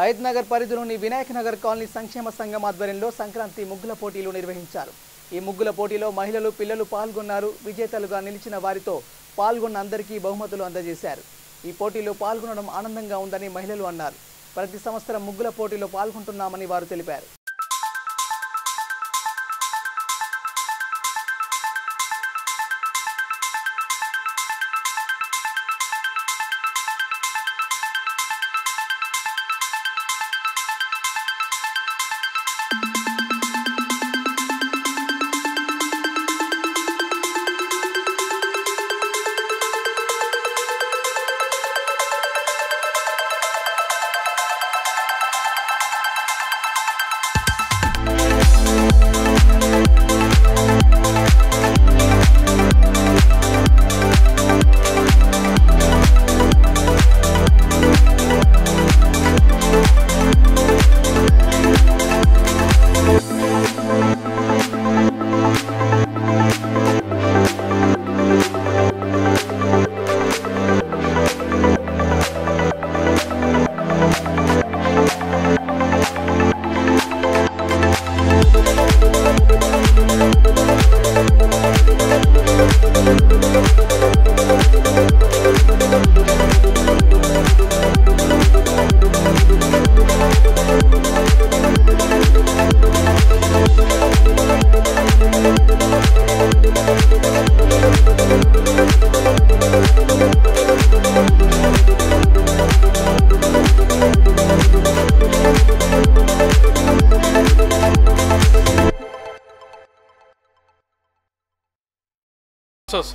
హైదనగర్ పరిధిలోని వినాయక్ నగర్ కాలనీ సంక్షేమ సంఘం ఆధ్వర్యంలో సంక్రాంతి ముగ్గుల పోటీలు నిర్వహించారు. ఈ ముగ్గుల పోటీలో మహిళలు, పిల్లలు పాల్గొన్నారు. విజేతలుగా నిలిచిన వారితో పాల్గొన్న అందరికీ బహుమతులు అందజేశారు. ఈ పోటీలో పాల్గొనడం ఆనందంగా ఉందని మహిళలు అన్నారు. ప్రతి సంవత్సరం ముగ్గుల పోటీలో పాల్గొంటున్నామని వారు తెలిపారు.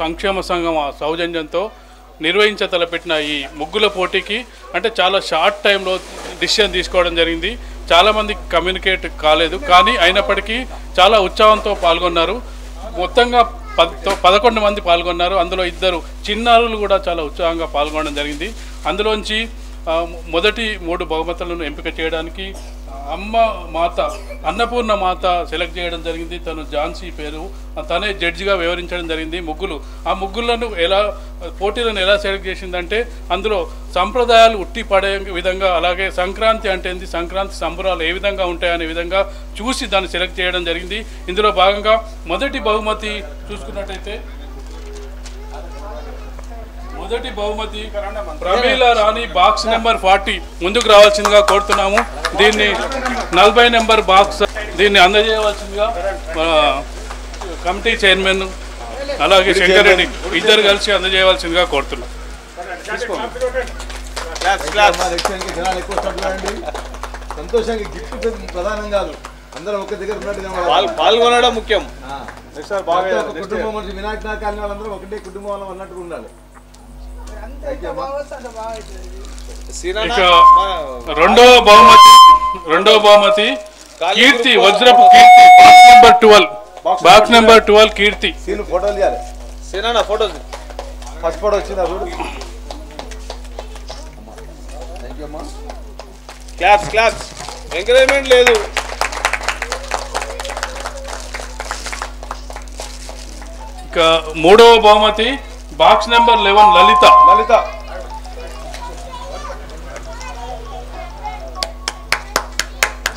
సంక్షేమ సంఘం సౌజన్యంతో నిర్వహించతలపెట్టిన ఈ ముగ్గుల పోటీకి అంటే చాలా షార్ట్ టైంలో డిసిషన్ తీసుకోవడం జరిగింది. చాలామంది కమ్యూనికేట్ కాలేదు, కానీ అయినప్పటికీ చాలా ఉత్సాహంతో పాల్గొన్నారు. మొత్తంగా 11 మంది పాల్గొన్నారు. అందులో 2 చిన్నారులు కూడా చాలా ఉత్సాహంగా పాల్గొనడం జరిగింది. అందులోంచి మొదటి 3 బహుమతులను ఎంపిక చేయడానికి అమ్మ మాత అన్నపూర్ణ మాత సెలెక్ట్ చేయడం జరిగింది. తను ఝాన్సీ పేరు, తనే జడ్జిగా వివరించడం జరిగింది. ఆ ముగ్గులను పోటీలను ఎలా సెలెక్ట్ చేసిందంటే అందులో సంప్రదాయాలు ఉట్టి పడే విధంగా, అలాగే సంక్రాంతి అంటే ఏంది, సంక్రాంతి సంబరాలు ఏ విధంగా ఉంటాయనే విధంగా చూసి దాన్ని సెలెక్ట్ చేయడం జరిగింది. ఇందులో భాగంగా మొదటి బహుమతి చూసుకున్నట్టయితే ప్రమీల రాణి బాక్స్ నెంబర్ 40 ముందుకు రావాల్సిందిగా కోరుతున్నాము. దీన్ని 40 నెంబర్ బాక్స్ దీన్ని అందజేయవలసిందిగా కమిటీ చైర్మన్ అలాగే శంకర్ రెడ్డి ఇద్దరు కలిసి అందజేయవలసిందిగా కోరుతున్నాం. సంతోషానికి గిఫ్ట్ ప్రధానం కాదు, అందరం ఒక దగ్గర పాల్గొనడం ముఖ్యం. కుటుంబం నుంచి వినాయక కాలనీ వాళ్ళందరూ ఒకటే కుటుంబం వాళ్ళం అన్నట్టుగా ఉండాలి. రెండో బహుమతి కీర్తి, వజ్రపు కీర్తి, బాక్స్ నెంబర్ 12 కీర్తి. ఫోటోలు తీయాలి. ఫోటో ఫస్ట్ ఫోటో వచ్చిందా? క్లాప్స్ ఎంకరేజ్మెంట్ లేదు. ఇక మూడవ బహుమతి బాక్స్ నెంబర్ 11 లలిత.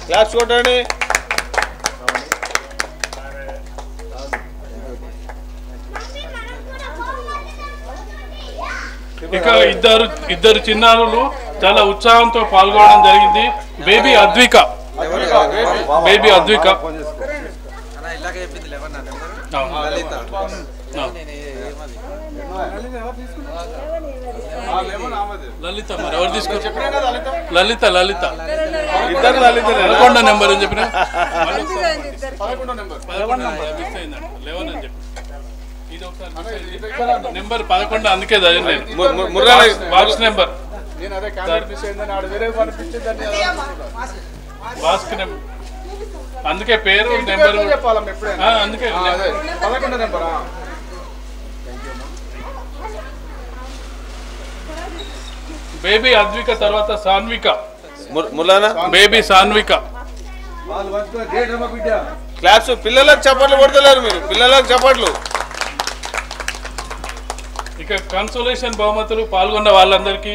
క్లాప్స్ కొట్టండి. ఇక ఇద్దరు చిన్నారులు చాలా ఉత్సాహంతో పాల్గొనడం జరిగింది. బేబీ అద్విక లలిత మరి ఎవరు తీసుకొచ్చి లలిత 11 నెంబర్ అని చెప్పిన 11 అని చెప్పి ఇది ఒకసారి నెంబర్ 11 అందుకే బాక్స్ నెంబర్ బాక్స్ నెంబర్ అందుకే పేరు నెంబర్ అందుకే 11 నెంబర్. బేబీ అద్విక తర్వాత సాన్విక, బేబీ సాన్విక. క్లాప్స్. పిల్లలకు చప్పట్లు కొడతలేరు మీరు, పిల్లలకు చప్పట్లు. ఇక కన్సోలేషన్ బహుమతులు పాల్గొన్న వాళ్ళందరికీ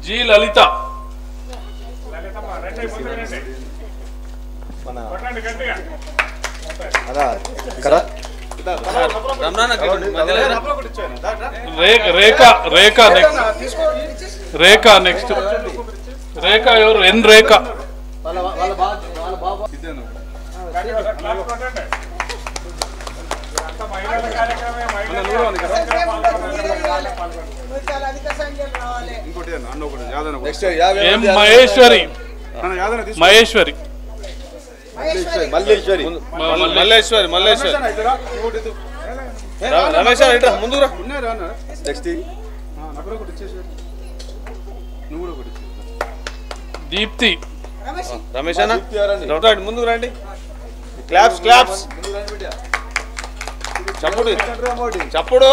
జి లలిత రేఖ నెక్స్ట్ రేఖ ఎవరు ఎన్ రేఖ ఎం మహేశ్వరి మహేశ్వరి మల్లేశ్వరి మల్లేశ్వరి రమేష్ ముందు దీప్తి రమేష్ అన్న ముందుకు రండి క్లాప్స్ క్లాప్స్ చప్పుడు చప్పుడు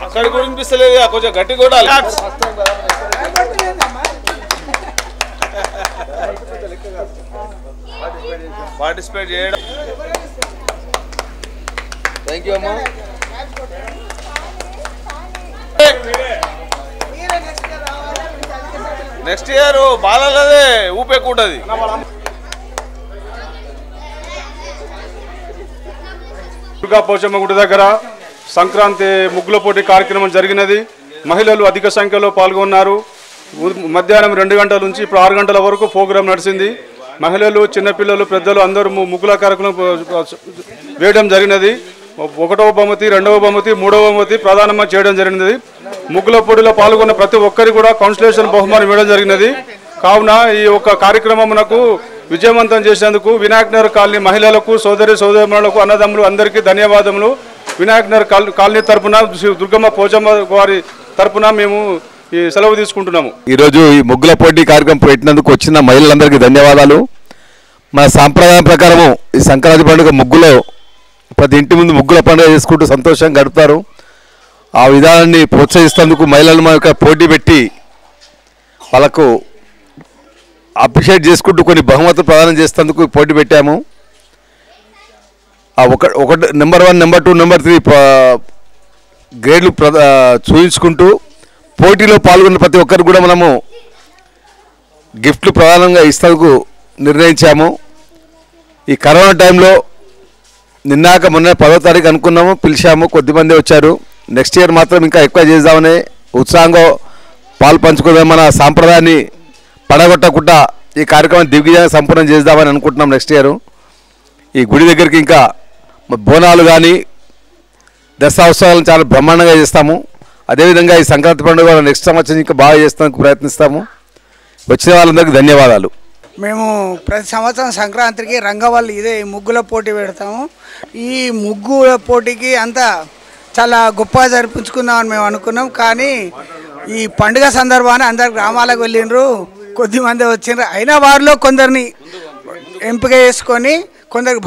అక్కడ కూడా వినిపిస్తలేదు కొంచెం గట్టి కూడా పార్టిసిపేట్ చేయడం థ్యాంక్ యూ అమ్మా నెక్స్ట్ ఇయర్ బాలదే ఊపేకుంటది దుర్గా పోచమ్మ గుడి దగ్గర సంక్రాంతి ముగ్గుల పోటీ కార్యక్రమం జరిగినది. మహిళలు అధిక సంఖ్యలో పాల్గొన్నారు. మధ్యాహ్నం 2 గంటల నుంచి ఇప్పుడు 6 గంటల వరకు ప్రోగ్రాం నడిచింది. మహిళలు చిన్నపిల్లలు పెద్దలు అందరూ ముగ్గుల కార్యక్రమం వేయడం జరిగినది. 1వ బహుమతి 2వ బహుమతి 3వ బహుమతి ప్రధానంగా చేయడం జరిగినది. ముగ్గుల పోటీలో పాల్గొన్న ప్రతి ఒక్కరికి కూడా కన్సలేషన్ బహుమానం ఇవ్వడం జరిగినది. కావున ఈ యొక్క కార్యక్రమమునకు విజయవంతం చేసేందుకు వినాయక్ నగర్ కాలనీ మహిళలకు సోదరులకు అన్నదమ్ములు అందరికీ ధన్యవాదములు. వినాయక్ నగర్ కాలనీ తరపున దుర్గమ్మ పోచమ్మ వారి తరపున మేము ఈ సెలవు తీసుకుంటున్నాము. ఈరోజు ఈ ముగ్గుల పోటీ కార్యక్రమం పెట్టినందుకు వచ్చిన మహిళలందరికీ ధన్యవాదాలు. మన సాంప్రదాయం ప్రకారము ఈ సంక్రాంతి పండుగ ముగ్గులో ప్రతి ఇంటి ముందు ముగ్గుల పండుగ చేసుకుంటూ సంతోషంగా గడుపుతారు. ఆ విధానాన్ని ప్రోత్సహిస్తేందుకు మహిళలు మా యొక్క పోటీ పెట్టి వాళ్ళకు అప్రిషియేట్ చేసుకుంటూ కొన్ని బహుమతులు ప్రదానం చేసేందుకు పోటీ పెట్టాము. ఒకటి నెంబర్ 1, నెంబర్ 2, నెంబర్ 3 గ్రేడ్లు చూపించుకుంటూ పోటీలో పాల్గొన్న ప్రతి ఒక్కరికి కూడా మనము గిఫ్ట్లు ప్రధానంగా ఇస్తేందుకు నిర్ణయించాము. ఈ కరోనా టైంలో మొన్న 10వ తారీఖు అనుకున్నాము, పిలిచాము, కొద్దిమంది వచ్చారు. నెక్స్ట్ ఇయర్ మాత్రం ఇంకా ఎక్కువ చేద్దామని ఉత్సాహంగా పాలు పంచుకుందాం. మన సాంప్రదాయాన్ని పడగొట్టకుండా ఈ కార్యక్రమాన్ని దిగ్విజయంగా సంపూర్ణం చేద్దామని అనుకుంటున్నాం. నెక్స్ట్ ఇయర్ ఈ గుడి దగ్గరికి ఇంకా బోనాలు కానీ దసరా ఉత్సవాలను చాలా బ్రహ్మాండంగా చేస్తాము. అదేవిధంగా ఈ సంక్రాంతి పండుగ నెక్స్ట్ సంవత్సరం ఇంకా బాగా చేస్తానికి ప్రయత్నిస్తాము. వచ్చిన వాళ్ళందరికీ ధన్యవాదాలు. మేము ప్రతి సంవత్సరం సంక్రాంతికి రంగవల్లి ఇదే ముగ్గుల పోటీ పెడతాము. ఈ ముగ్గుల పోటీకి అంతా చాలా గొప్పగా జరిపించుకుందామని మేము అనుకున్నాం. కానీ ఈ పండుగ సందర్భాన్ని అందరు గ్రామాలకు వెళ్ళిండ్రు, కొద్దిమంది వచ్చిండ్రు. అయినా వారిలో కొందరిని ఎంపిక చేసుకొని కొందరికి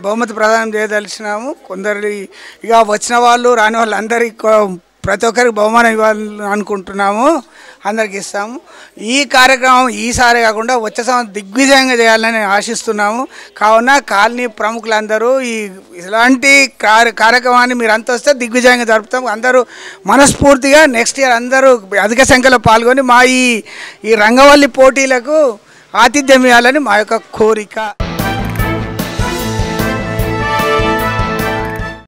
బహుమతి ప్రదానం చేయదలిచినాము. కొందరి ఇక వచ్చిన వాళ్ళు రాని వాళ్ళు అందరికీ ప్రతి ఒక్కరికి బహుమానం ఇవ్వాలని అనుకుంటున్నాము. అందరికి ఇస్తాము. ఈ కార్యక్రమం ఈసారి కాకుండా వచ్చే సంవత్సరం దిగ్విజయంగా చేయాలని ఆశిస్తున్నాము. కావున కాలనీ ప్రముఖులందరూ ఇలాంటి కార్యక్రమాన్ని మీరు అంత వస్తే దిగ్విజయంగా జరుపుతాం. అందరూ మనస్ఫూర్తిగా నెక్స్ట్ ఇయర్ అందరూ అధిక సంఖ్యలో పాల్గొని మా ఈ రంగవల్లి పోటీలకు ఆతిథ్యం ఇవ్వాలని మా యొక్క కోరిక.